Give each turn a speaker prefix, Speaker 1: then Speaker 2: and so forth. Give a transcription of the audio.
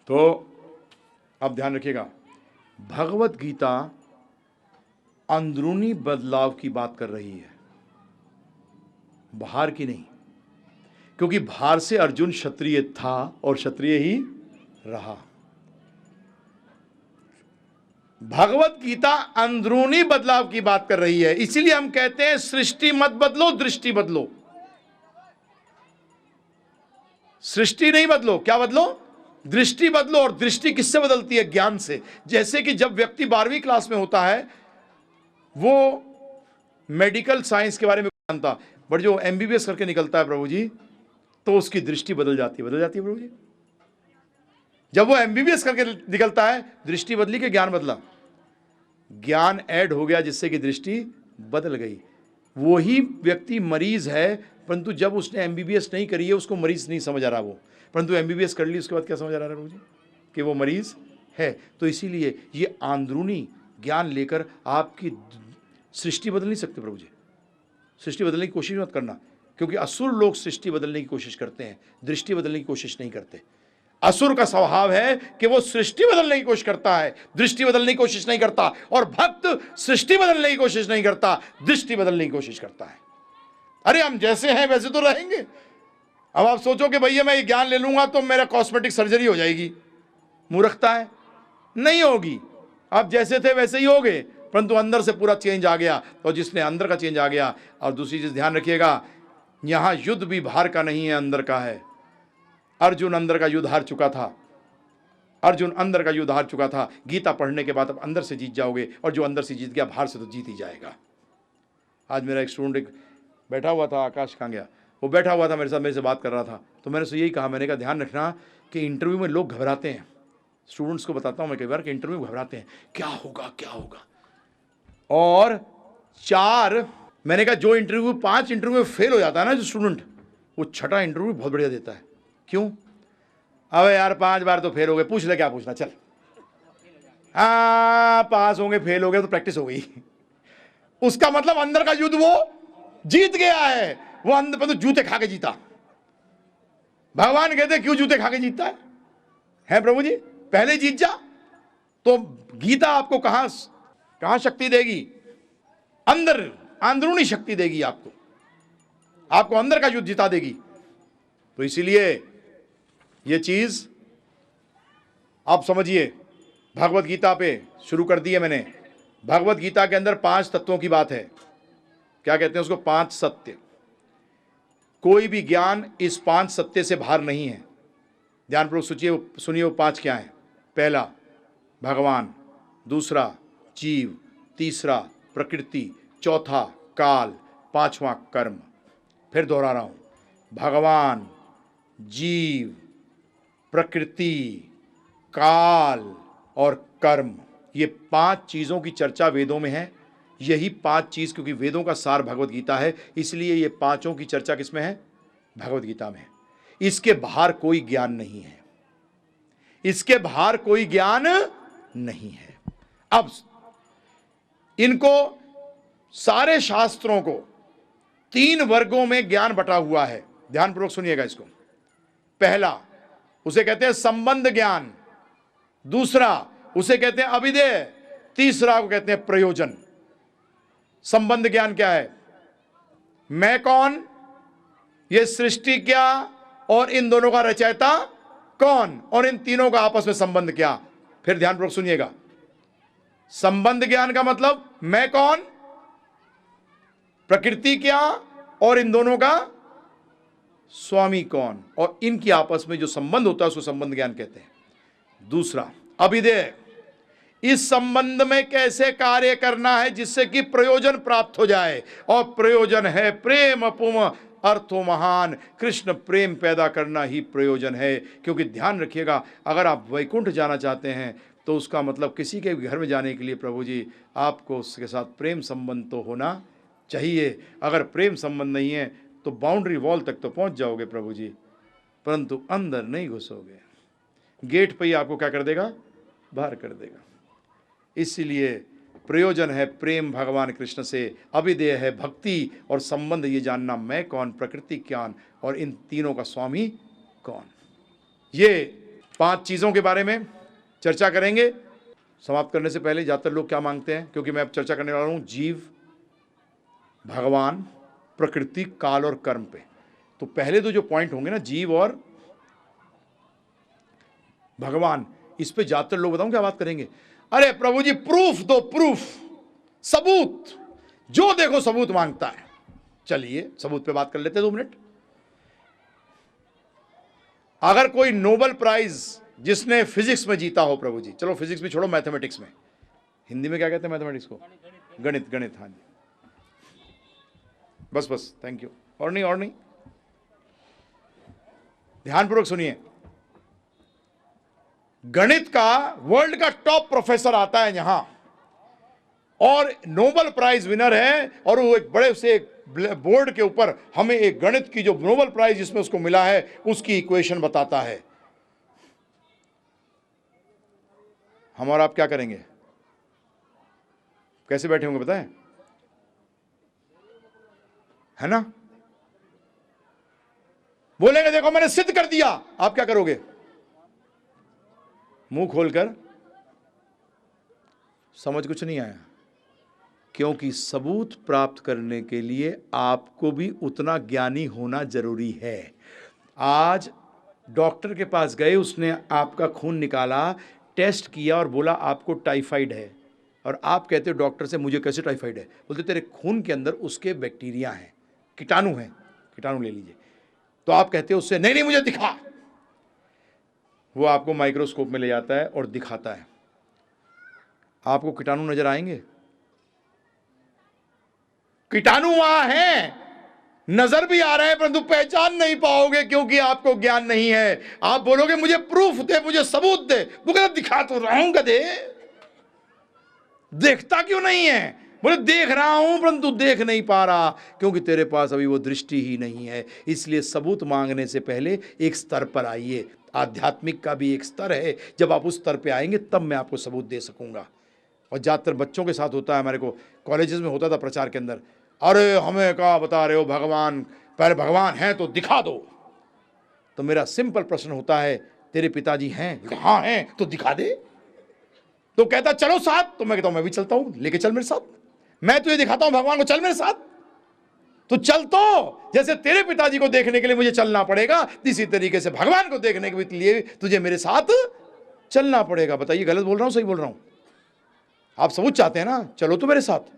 Speaker 1: तो अब ध्यान रखिएगा, भगवत गीता अंदरूनी बदलाव की बात कर रही है, बाहर की नहीं। क्योंकि बाहर से अर्जुन क्षत्रिय था और क्षत्रिय ही रहा। भगवत गीता अंदरूनी बदलाव की बात कर रही है। इसीलिए हम कहते हैं सृष्टि मत बदलो, दृष्टि बदलो। सृष्टि नहीं बदलो, क्या बदलो? दृष्टि बदलो। और दृष्टि किससे बदलती है? ज्ञान से। जैसे कि जब व्यक्ति 12वीं क्लास में होता है, वो मेडिकल साइंस के बारे में जानता, बट जो एमबीबीएस करके निकलता है प्रभु जी, तो उसकी दृष्टि बदल जाती है प्रभु जी। जब वो एमबीबीएस करके निकलता है, दृष्टि बदली कि ज्ञान बदला? ज्ञान ऐड हो गया, जिससे कि दृष्टि बदल गई। वो ही व्यक्ति मरीज है, परंतु जब उसने एमबीबीएस नहीं करी है, उसको मरीज नहीं समझ आ रहा वो, परंतु एमबीबीएस कर ली, उसके बाद क्या समझ आ रहा है प्रभु जी? कि वो मरीज है। तो इसीलिए ये अंदरूनी ज्ञान लेकर आपकी सृष्टि बदल नहीं सकते प्रभु जी। सृष्टि बदलने की कोशिश मत करना, क्योंकि असुर लोग सृष्टि बदलने की कोशिश करते हैं, दृष्टि बदलने की कोशिश नहीं करते। असुर का स्वभाव है कि वो सृष्टि बदलने की कोशिश करता है, दृष्टि बदलने की कोशिश नहीं करता। और भक्त सृष्टि बदलने की कोशिश नहीं करता, दृष्टि बदलने की कोशिश करता है। अरे हम जैसे हैं वैसे तो रहेंगे। अब आप सोचो कि भैया मैं ये ज्ञान ले लूंगा तो मेरा कॉस्मेटिक सर्जरी हो जाएगी। मूर्खता है, नहीं होगी। आप जैसे थे वैसे ही होगे, परंतु अंदर से पूरा चेंज आ गया। और जिसने अंदर का चेंज आ गया। और दूसरी चीज ध्यान रखिएगा, यहां युद्ध भी बाहर का नहीं है, अंदर का है। अर्जुन अंदर का युद्ध हार चुका था। अर्जुन अंदर का युद्ध हार चुका था। गीता पढ़ने के बाद अब अंदर से जीत जाओगे, और जो अंदर से जीत गया बाहर से तो जीत ही जाएगा। आज मेरा एक स्टूडेंट बैठा हुआ था, आकाश कहाँ गया, वो बैठा हुआ था मेरे साथ, मेरे से बात कर रहा था। तो मैंने उससे यही कहा, मैंने कहा ध्यान रखना कि इंटरव्यू में लोग घबराते हैं। स्टूडेंट्स को बताता हूँ मैं कई बार कि इंटरव्यू में घबराते हैं, क्या होगा क्या होगा। और मैंने कहा जो इंटरव्यू 5 इंटरव्यू में फेल हो जाता है ना जो स्टूडेंट, वो 6ठा इंटरव्यू बहुत बढ़िया देता है। क्यों? अबे यार 5 बार तो फेल हो गए, पूछ ले क्या पूछना, चल। हाँ पास होंगे, फेल हो गए तो प्रैक्टिस हो गई। उसका मतलब अंदर का युद्ध वो जीत गया है। वो अंदर पर तो जूते खा के जीता। भगवान कहते क्यों जूते खा के जीतता है प्रभु जी? पहले जीत जा। तो गीता आपको कहां शक्ति देगी? अंदर, अंदरूनी शक्ति देगी आपको अंदर का युद्ध जिता देगी। तो इसीलिए ये चीज आप समझिए। भगवत गीता पे शुरू कर दी है मैंने। भगवत गीता के अंदर 5 तत्वों की बात है। क्या कहते हैं उसको? 5 सत्य। कोई भी ज्ञान इस 5 सत्य से बाहर नहीं है। ध्यानपूर्वक सुनिए वो 5 क्या है। पहला भगवान, दूसरा जीव, तीसरा प्रकृति, चौथा काल, 5वां कर्म। फिर दोहरा रहा हूं, भगवान, जीव, प्रकृति, काल और कर्म। ये 5 चीजों की चर्चा वेदों में है। यही 5 चीज, क्योंकि वेदों का सार भगवत गीता है, इसलिए ये 5 की चर्चा किसमें है? भगवत गीता में। इसके बाहर कोई ज्ञान नहीं है। इसके बाहर कोई ज्ञान नहीं है। अब इनको सारे शास्त्रों को 3 वर्गों में ज्ञान बटा हुआ है। ध्यानपूर्वक सुनिएगा इसको। पहला उसे कहते हैं संबंध ज्ञान, दूसरा उसे कहते हैं अभिधेय, तीसरा को कहते हैं प्रयोजन। संबंध ज्ञान क्या है? मैं कौन, ये सृष्टि क्या, और इन दोनों का रचयिता कौन, और इन तीनों का आपस में संबंध क्या। फिर ध्यानपूर्वक सुनिएगा। संबंध ज्ञान का मतलब मैं कौन, प्रकृति क्या, और इन दोनों का स्वामी कौन, और इनकी आपस में जो संबंध होता है उसको संबंध ज्ञान कहते हैं। दूसरा अभिधेय, इस संबंध में कैसे कार्य करना है जिससे कि प्रयोजन प्राप्त हो जाए, और प्रयोजन है प्रेम पुम अर्थो महान, कृष्ण प्रेम पैदा करना ही प्रयोजन है। क्योंकि ध्यान रखिएगा, अगर आप वैकुंठ जाना चाहते हैं तो उसका मतलब किसी के भी घर में जाने के लिए प्रभु जी आपको उसके साथ प्रेम संबंध तो होना चाहिए। अगर प्रेम संबंध नहीं है तो बाउंड्री वॉल तक तो पहुंच जाओगे प्रभु जी, परंतु अंदर नहीं घुसोगे। गेट पे ही आपको क्या कर देगा, बाहर कर देगा। इसीलिए प्रयोजन है प्रेम भगवान कृष्ण से, अभिदेय है भक्ति, और संबंध ये जानना मैं कौन, प्रकृति ज्ञान, और इन तीनों का स्वामी कौन। ये 5 चीज़ों के बारे में चर्चा करेंगे। समाप्त करने से पहले ज़्यादातर लोग क्या मांगते हैं, क्योंकि मैं अब चर्चा करने वाला हूँ जीव, भगवान, प्रकृति, काल और कर्म पे। तो पहले तो जो पॉइंट होंगे ना, जीव और भगवान, इस पे ज़्यादातर लोग बताऊं क्या बात करेंगे, अरे प्रभु जी प्रूफ दो, प्रूफ, सबूत, जो देखो सबूत मांगता है। चलिए सबूत पे बात कर लेते हैं 2 मिनट। अगर कोई नोबेल प्राइज जिसने फिजिक्स में जीता हो प्रभु जी, चलो फिजिक्स भी छोड़ो, मैथमेटिक्स में, हिंदी में क्या कहते हैं मैथमेटिक्स को, गणित, गणित, हाँ जी, बस बस, थैंक यू, और नहीं, और नहीं, ध्यानपूर्वक सुनिए। गणित का वर्ल्ड का टॉप प्रोफेसर आता है यहां और नोबेल प्राइज विनर है, और वो एक बड़े से बोर्ड के ऊपर हमें एक गणित की जो नोबेल प्राइज जिसमें उसको मिला है उसकी इक्वेशन बताता है। हम और आप क्या करेंगे, कैसे बैठे होंगे बताएं, है ना? बोलेंगे देखो मैंने सिद्ध कर दिया, आप क्या करोगे, मुंह खोलकर, समझ कुछ नहीं आया। क्योंकि सबूत प्राप्त करने के लिए आपको भी उतना ज्ञानी होना जरूरी है। आज डॉक्टर के पास गए, उसने आपका खून निकाला, टेस्ट किया और बोला आपको टाइफाइड है, और आप कहते हो डॉक्टर से मुझे कैसे टाइफाइड है, बोलते तेरे खून के अंदर उसके बैक्टीरिया हैं, कीटाणु हैं, कीटाणु ले लीजिए। तो आप कहते हो उससे नहीं नहीं मुझे दिखा, वो आपको माइक्रोस्कोप में ले जाता है और दिखाता है। आपको कीटाणु नजर आएंगे? कीटाणु वहां हैं, नजर भी आ रहे हैं, परंतु पहचान नहीं पाओगे क्योंकि आपको ज्ञान नहीं है। आप बोलोगे मुझे प्रूफ दे, मुझे सबूत दे, वो कहता दिखा तो रहा हूं, गधे देखता क्यों नहीं है? बोले देख रहा हूं परंतु देख नहीं पा रहा, क्योंकि तेरे पास अभी वो दृष्टि ही नहीं है। इसलिए सबूत मांगने से पहले एक स्तर पर आइए। आध्यात्मिक का भी एक स्तर है, जब आप उस स्तर पे आएंगे तब मैं आपको सबूत दे सकूंगा। और ज़्यादातर बच्चों के साथ होता है, हमारे को कॉलेजेस में होता था प्रचार के अंदर, अरे हमें क्या बता रहे हो भगवान, पहले भगवान हैं तो दिखा दो। तो मेरा सिंपल प्रश्न होता है, तेरे पिताजी हैं? हाँ हैं, तो दिखा दे। तो कहता चलो साथ, तो मैं कहता हूं मैं भी चलता हूं, लेके चल मेरे साथ, मैं तुझे दिखाता हूं भगवान को, चल मेरे साथ। तो चल, तो जैसे तेरे पिताजी को देखने के लिए मुझे चलना पड़ेगा, इसी तरीके से भगवान को देखने के लिए तुझे मेरे साथ चलना पड़ेगा। बताइए गलत बोल रहा हूं, सही बोल रहा हूं? आप सबूत चाहते हैं ना, चलो तो मेरे साथ।